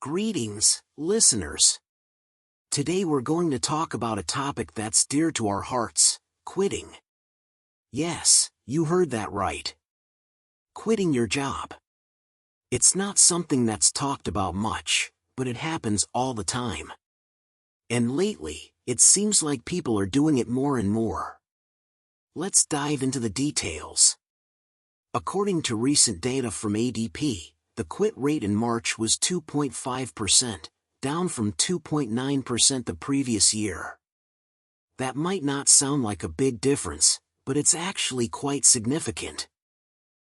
Greetings, listeners. Today we're going to talk about a topic that's dear to our hearts: quitting. Yes, you heard that right. Quitting your job. It's not something that's talked about much, but it happens all the time. And lately, it seems like people are doing it more and more. Let's dive into the details. According to recent data from ADP, the quit rate in March was 2.5%, down from 2.9% the previous year. That might not sound like a big difference, but it's actually quite significant.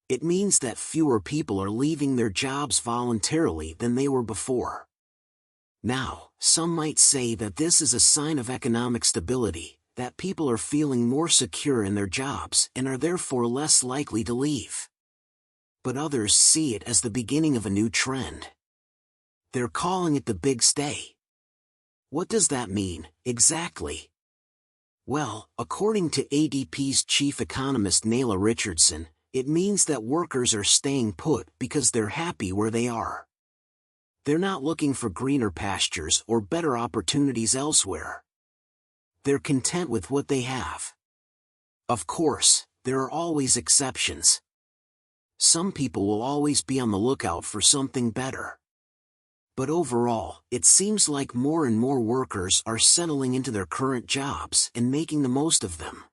It means that fewer people are leaving their jobs voluntarily than they were before. Now, some might say that this is a sign of economic stability, that people are feeling more secure in their jobs and are therefore less likely to leave. But others see it as the beginning of a new trend. They're calling it the big stay. What does that mean, exactly? Well, according to ADP's chief economist Nayla Richardson, it means that workers are staying put because they're happy where they are. They're not looking for greener pastures or better opportunities elsewhere. They're content with what they have. Of course, there are always exceptions. Some people will always be on the lookout for something better. But overall, it seems like more and more workers are settling into their current jobs and making the most of them.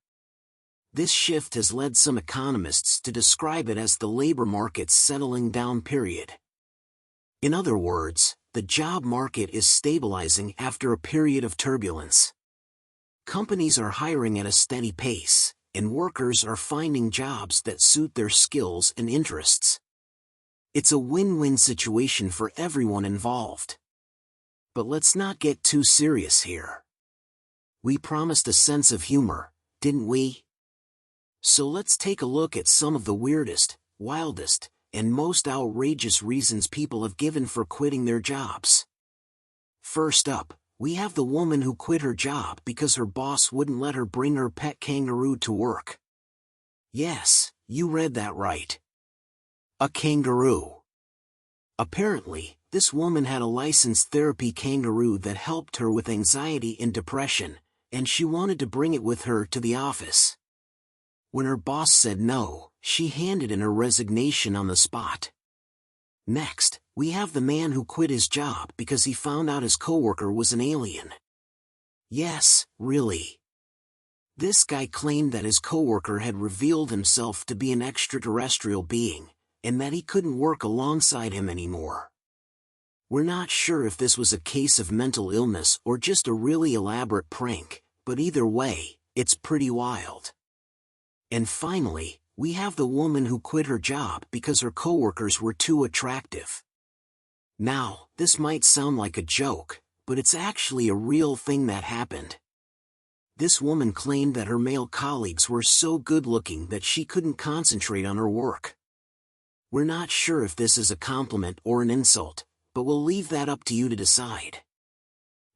This shift has led some economists to describe it as the labor market's settling down period. In other words, the job market is stabilizing after a period of turbulence. Companies are hiring at a steady pace, and workers are finding jobs that suit their skills and interests. It's a win-win situation for everyone involved. But let's not get too serious here. We promised a sense of humor, didn't we? So let's take a look at some of the weirdest, wildest, and most outrageous reasons people have given for quitting their jobs. First up, we have the woman who quit her job because her boss wouldn't let her bring her pet kangaroo to work. Yes, you read that right. A kangaroo. Apparently, this woman had a licensed therapy kangaroo that helped her with anxiety and depression, and she wanted to bring it with her to the office. When her boss said no, she handed in her resignation on the spot. Next, we have the man who quit his job because he found out his coworker was an alien. Yes, really. This guy claimed that his coworker had revealed himself to be an extraterrestrial being, and that he couldn't work alongside him anymore. We're not sure if this was a case of mental illness or just a really elaborate prank, but either way, it's pretty wild. And finally, we have the woman who quit her job because her coworkers were too attractive. Now, this might sound like a joke, but it's actually a real thing that happened. This woman claimed that her male colleagues were so good-looking that she couldn't concentrate on her work. We're not sure if this is a compliment or an insult, but we'll leave that up to you to decide.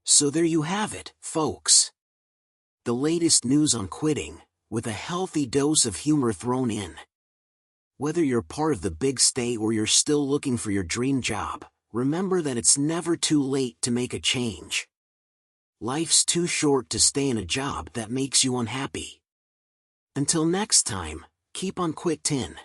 So there you have it, folks. The latest news on quitting, with a healthy dose of humor thrown in. Whether you're part of the big stay or you're still looking for your dream job, remember that it's never too late to make a change. Life's too short to stay in a job that makes you unhappy. Until next time, keep on quittin'.